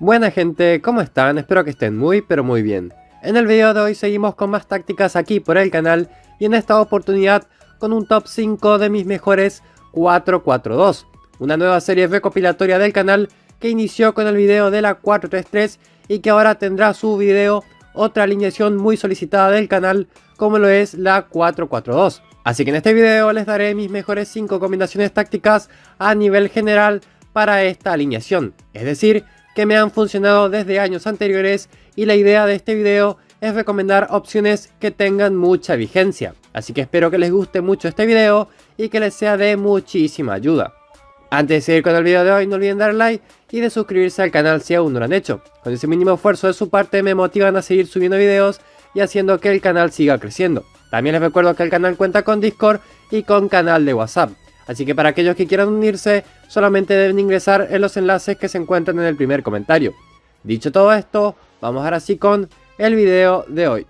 Buena gente, ¿cómo están? Espero que estén muy pero muy bien. En el video de hoy seguimos con más tácticas aquí por el canal y en esta oportunidad con un top 5 de mis mejores 4-4-2, una nueva serie recopilatoria del canal que inició con el video de la 4-3-3 y que ahora tendrá su video otra alineación muy solicitada del canal como lo es la 4-4-2. Así que en este video les daré mis mejores 5 combinaciones tácticas a nivel general para esta alineación, es decir, que me han funcionado desde años anteriores y la idea de este video es recomendar opciones que tengan mucha vigencia. Así que espero que les guste mucho este video y que les sea de muchísima ayuda. Antes de seguir con el video de hoy no olviden darle like y de suscribirse al canal si aún no lo han hecho. Con ese mínimo esfuerzo de su parte me motivan a seguir subiendo videos y haciendo que el canal siga creciendo. También les recuerdo que el canal cuenta con Discord y con canal de WhatsApp. Así que para aquellos que quieran unirse, solamente deben ingresar en los enlaces que se encuentran en el primer comentario. Dicho todo esto, vamos ahora sí con el video de hoy.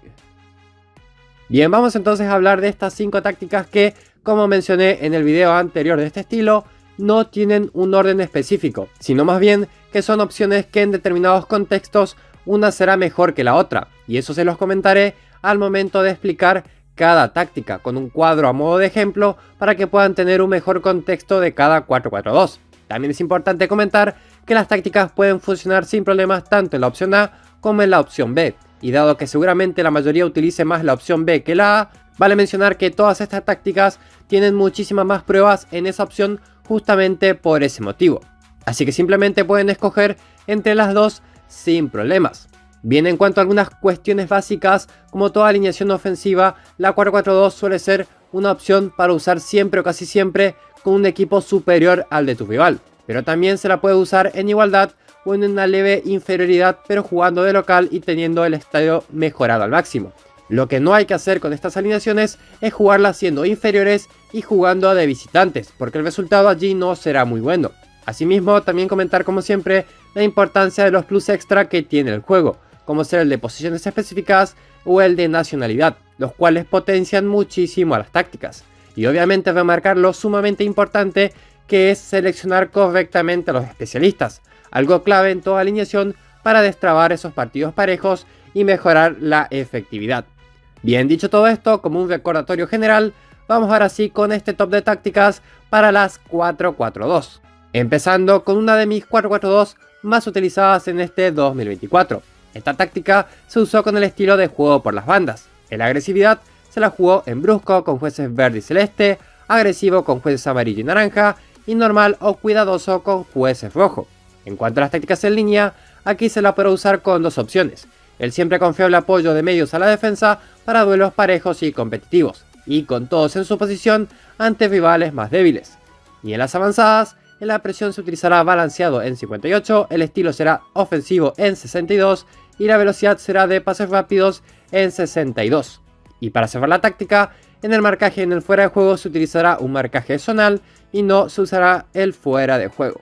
Bien, vamos entonces a hablar de estas 5 tácticas que, como mencioné en el video anterior de este estilo, no tienen un orden específico, sino más bien que son opciones que en determinados contextos una será mejor que la otra, y eso se los comentaré al momento de explicar cada táctica con un cuadro a modo de ejemplo para que puedan tener un mejor contexto de cada 4-4-2. También es importante comentar que las tácticas pueden funcionar sin problemas tanto en la opción A como en la opción B, y dado que seguramente la mayoría utilice más la opción B que la A, vale mencionar que todas estas tácticas tienen muchísimas más pruebas en esa opción justamente por ese motivo. Así que simplemente pueden escoger entre las dos sin problemas. Bien, en cuanto a algunas cuestiones básicas, como toda alineación ofensiva, la 4-4-2 suele ser una opción para usar siempre o casi siempre con un equipo superior al de tu rival, pero también se la puede usar en igualdad o en una leve inferioridad, pero jugando de local y teniendo el estadio mejorado al máximo. Lo que no hay que hacer con estas alineaciones es jugarlas siendo inferiores y jugando de visitantes, porque el resultado allí no será muy bueno. Asimismo, también comentar como siempre la importancia de los plus extra que tiene el juego, como ser el de posiciones específicas o el de nacionalidad, los cuales potencian muchísimo a las tácticas. Y obviamente remarcar lo sumamente importante que es seleccionar correctamente a los especialistas, algo clave en toda alineación para destrabar esos partidos parejos y mejorar la efectividad. Bien, dicho todo esto, como un recordatorio general, vamos ahora sí con este top de tácticas para las 4-4-2. Empezando con una de mis 4-4-2 más utilizadas en este 2024. Esta táctica se usó con el estilo de juego por las bandas. En la agresividad se la jugó en brusco con jueces verde y celeste, agresivo con jueces amarillo y naranja, y normal o cuidadoso con jueces rojo. En cuanto a las tácticas en línea, aquí se la puede usar con dos opciones. El siempre confiable apoyo de medios a la defensa para duelos parejos y competitivos, y con todos en su posición ante rivales más débiles. Y en las avanzadas, en la presión se utilizará balanceado en 58, el estilo será ofensivo en 62 y la velocidad será de pases rápidos en 62. Y para cerrar la táctica, en el marcaje en el fuera de juego se utilizará un marcaje zonal y no se usará el fuera de juego.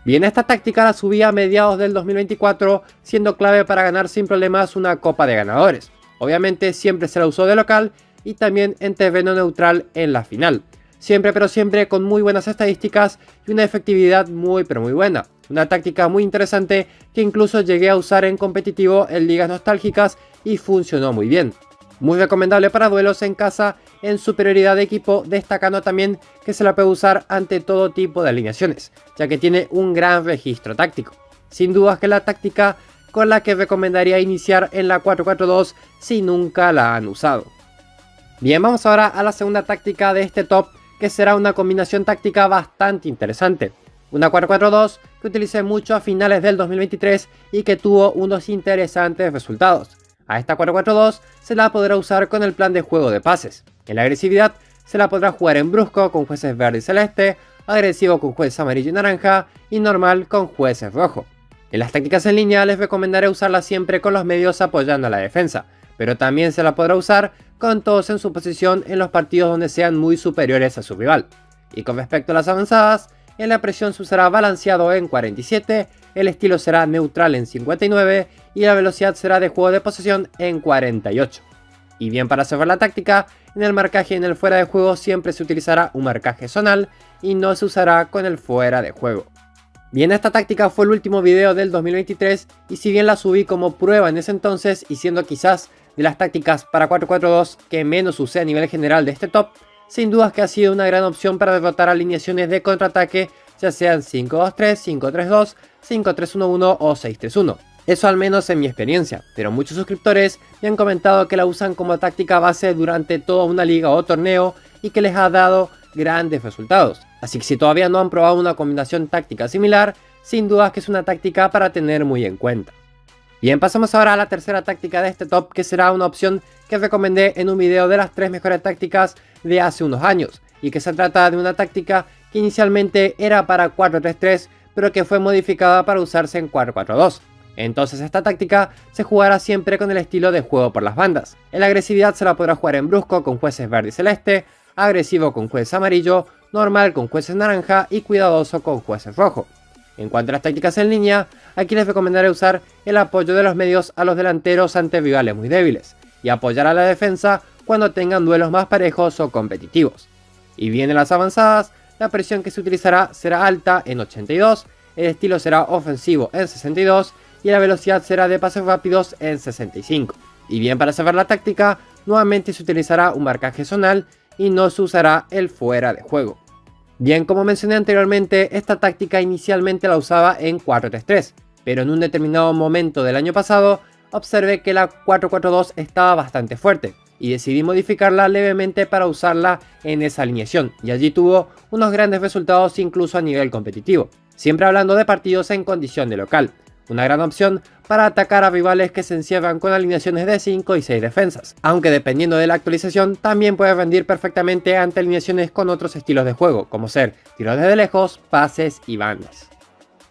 Bien, esta táctica la subí a mediados del 2024, siendo clave para ganar sin problemas una Copa de Ganadores. Obviamente siempre se la usó de local y también en terreno neutral en la final. Siempre pero siempre con muy buenas estadísticas y una efectividad muy pero muy buena. Una táctica muy interesante que incluso llegué a usar en competitivo en ligas nostálgicas y funcionó muy bien. Muy recomendable para duelos en casa en superioridad de equipo, destacando también que se la puede usar ante todo tipo de alineaciones, ya que tiene un gran registro táctico. Sin dudas que la táctica con la que recomendaría iniciar en la 4-4-2 si nunca la han usado. Bien, vamos ahora a la segunda táctica de este top, que será una combinación táctica bastante interesante. Una 4-4-2 que utilicé mucho a finales del 2023 y que tuvo unos interesantes resultados. A esta 4-4-2 se la podrá usar con el plan de juego de pases. En la agresividad se la podrá jugar en brusco con jueces verde y celeste, agresivo con jueces amarillo y naranja y normal con jueces rojo. En las tácticas en línea les recomendaré usarla siempre con los medios apoyando a la defensa, pero también se la podrá usar con todos en su posición en los partidos donde sean muy superiores a su rival. Y con respecto a las avanzadas, en la presión se usará balanceado en 47, el estilo será neutral en 59 y la velocidad será de juego de posesión en 48. Y bien, para cerrar la táctica, en el marcaje y en el fuera de juego siempre se utilizará un marcaje zonal y no se usará con el fuera de juego. Bien, esta táctica fue el último video del 2023 y si bien la subí como prueba en ese entonces y siendo quizás de las tácticas para 4-4-2 que menos usé a nivel general de este top, sin dudas que ha sido una gran opción para derrotar alineaciones de contraataque, ya sean 5-2-3, 5-3-2, 5-3-1-1 o 6-3-1. Eso al menos en mi experiencia, pero muchos suscriptores me han comentado que la usan como táctica base durante toda una liga o torneo y que les ha dado grandes resultados. Así que si todavía no han probado una combinación táctica similar, sin dudas que es una táctica para tener muy en cuenta. Bien, pasamos ahora a la tercera táctica de este top, que será una opción que recomendé en un video de las 3 mejores tácticas de hace unos años, y que se trata de una táctica que inicialmente era para 4-3-3, pero que fue modificada para usarse en 4-4-2. Entonces esta táctica se jugará siempre con el estilo de juego por las bandas. En la agresividad se la podrá jugar en brusco con jueces verde y celeste, agresivo con jueces amarillo, normal con jueces naranja y cuidadoso con jueces rojo. En cuanto a las tácticas en línea, aquí les recomendaré usar el apoyo de los medios a los delanteros ante rivales muy débiles, y apoyar a la defensa cuando tengan duelos más parejos o competitivos. Y bien, en las avanzadas, la presión que se utilizará será alta en 82, el estilo será ofensivo en 62 y la velocidad será de pases rápidos en 65. Y bien, para cerrar la táctica, nuevamente se utilizará un marcaje zonal y no se usará el fuera de juego. Bien, como mencioné anteriormente, esta táctica inicialmente la usaba en 4-3-3, pero en un determinado momento del año pasado observé que la 4-4-2 estaba bastante fuerte y decidí modificarla levemente para usarla en esa alineación, y allí tuvo unos grandes resultados incluso a nivel competitivo, siempre hablando de partidos en condición de local. Una gran opción para atacar a rivales que se encierran con alineaciones de 5 y 6 defensas, aunque dependiendo de la actualización también puede rendir perfectamente ante alineaciones con otros estilos de juego, como ser tiros desde lejos, pases y bandas.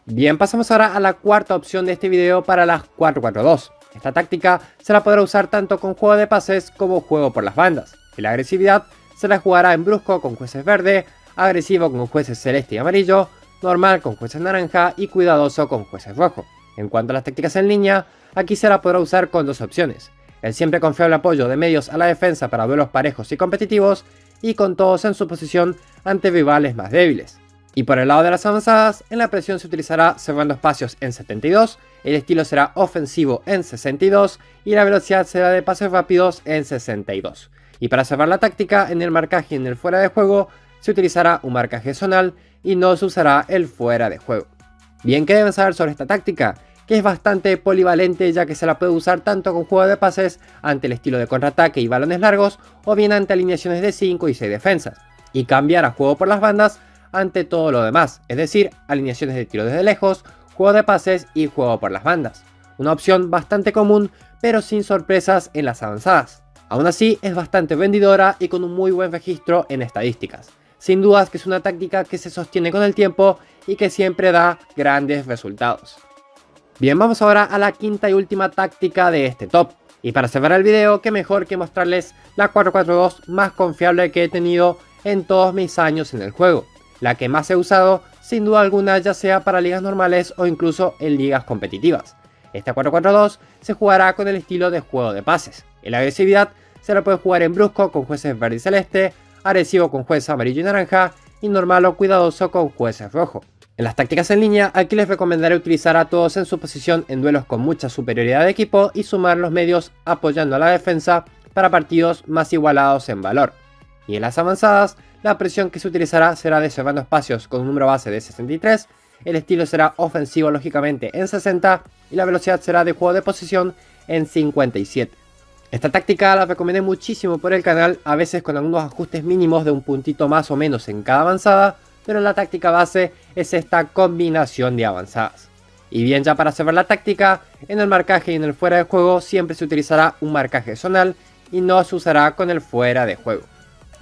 Bien, pasamos ahora a la cuarta opción de este video para las 4-4-2. Esta táctica se la podrá usar tanto con juego de pases como juego por las bandas. En la agresividad se la jugará en brusco con jueces verde, agresivo con jueces celeste y amarillo, normal con jueces naranja y cuidadoso con jueces rojo. En cuanto a las tácticas en línea, aquí se la podrá usar con dos opciones: el siempre confiable apoyo de medios a la defensa para duelos parejos y competitivos, y con todos en su posición ante rivales más débiles. Y por el lado de las avanzadas, en la presión se utilizará cerrando espacios en 72, el estilo será ofensivo en 62 y la velocidad será de pases rápidos en 62. Y para cerrar la táctica, en el marcaje y en el fuera de juego se utilizará un marcaje zonal y no se usará el fuera de juego. Bien, ¿qué deben saber sobre esta táctica? Que es bastante polivalente, ya que se la puede usar tanto con juego de pases ante el estilo de contraataque y balones largos, o bien ante alineaciones de 5 y 6 defensas, y cambiar a juego por las bandas ante todo lo demás, es decir, alineaciones de tiro desde lejos, juego de pases y juego por las bandas. Una opción bastante común, pero sin sorpresas en las avanzadas. Aún así, es bastante vendidora y con un muy buen registro en estadísticas. Sin dudas que es una táctica que se sostiene con el tiempo y que siempre da grandes resultados. Bien, vamos ahora a la quinta y última táctica de este top. Y para cerrar el video, qué mejor que mostrarles la 4-4-2 más confiable que he tenido en todos mis años en el juego. La que más he usado, sin duda alguna, ya sea para ligas normales o incluso en ligas competitivas. Esta 4-4-2 se jugará con el estilo de juego de pases. En la agresividad se la puede jugar en brusco con jueces verde y celeste, agresivo con jueces amarillo y naranja, y normal o cuidadoso con jueces rojo. En las tácticas en línea, aquí les recomendaré utilizar a todos en su posición en duelos con mucha superioridad de equipo y sumar los medios apoyando a la defensa para partidos más igualados en valor. Y en las avanzadas, la presión que se utilizará será de cerrando espacios con un número base de 63, el estilo será ofensivo lógicamente en 60 y la velocidad será de juego de posición en 57. Esta táctica la recomendé muchísimo por el canal, a veces con algunos ajustes mínimos de un puntito más o menos en cada avanzada, pero la táctica base es esta combinación de avanzadas. Y bien, ya para cerrar la táctica, en el marcaje y en el fuera de juego siempre se utilizará un marcaje zonal y no se usará con el fuera de juego.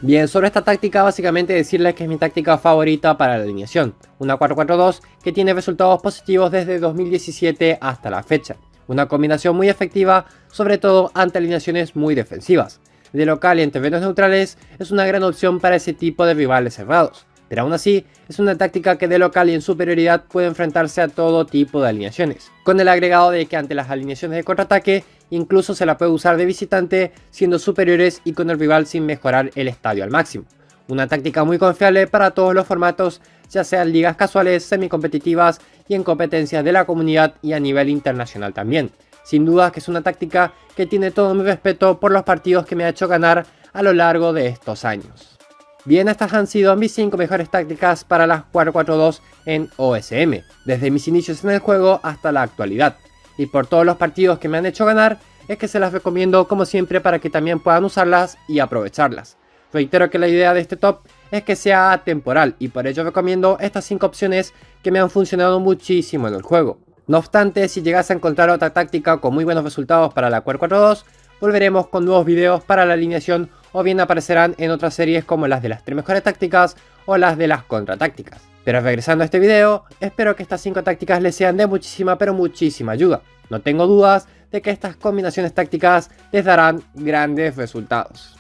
Bien, sobre esta táctica básicamente decirles que es mi táctica favorita para la alineación, una 4-4-2 que tiene resultados positivos desde 2017 hasta la fecha. Una combinación muy efectiva, sobre todo ante alineaciones muy defensivas. De local y en terrenos neutrales es una gran opción para ese tipo de rivales cerrados, pero aún así es una táctica que de local y en superioridad puede enfrentarse a todo tipo de alineaciones, con el agregado de que ante las alineaciones de contraataque incluso se la puede usar de visitante siendo superiores y con el rival sin mejorar el estadio al máximo. Una táctica muy confiable para todos los formatos, ya sean ligas casuales, semicompetitivas y en competencias de la comunidad y a nivel internacional también. Sin duda que es una táctica que tiene todo mi respeto por los partidos que me ha hecho ganar a lo largo de estos años. Bien, estas han sido mis 5 mejores tácticas para las 4-4-2 en OSM, desde mis inicios en el juego hasta la actualidad. Y por todos los partidos que me han hecho ganar, es que se las recomiendo como siempre para que también puedan usarlas y aprovecharlas. Reitero que la idea de este top es que sea atemporal y por ello recomiendo estas 5 opciones que me han funcionado muchísimo en el juego. No obstante, si llegas a encontrar otra táctica con muy buenos resultados para la 4-4-2, volveremos con nuevos videos para la alineación o bien aparecerán en otras series como las de las 3 mejores tácticas o las de las contratácticas. Pero regresando a este video, espero que estas 5 tácticas les sean de muchísima pero muchísima ayuda. No tengo dudas de que estas combinaciones tácticas les darán grandes resultados.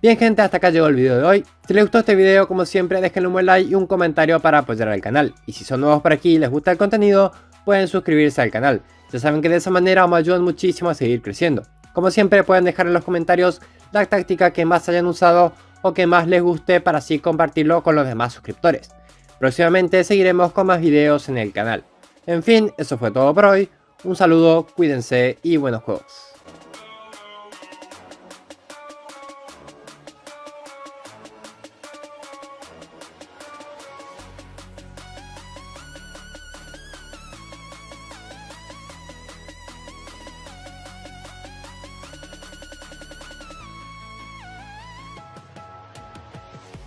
Bien gente, hasta acá llegó el video de hoy. Si les gustó este video, como siempre, déjenle un buen like y un comentario para apoyar al canal. Y si son nuevos por aquí y les gusta el contenido, pueden suscribirse al canal. Ya saben que de esa manera me ayudan muchísimo a seguir creciendo. Como siempre, pueden dejar en los comentarios la táctica que más hayan usado o que más les guste para así compartirlo con los demás suscriptores. Próximamente seguiremos con más videos en el canal. En fin, eso fue todo por hoy. Un saludo, cuídense y buenos juegos.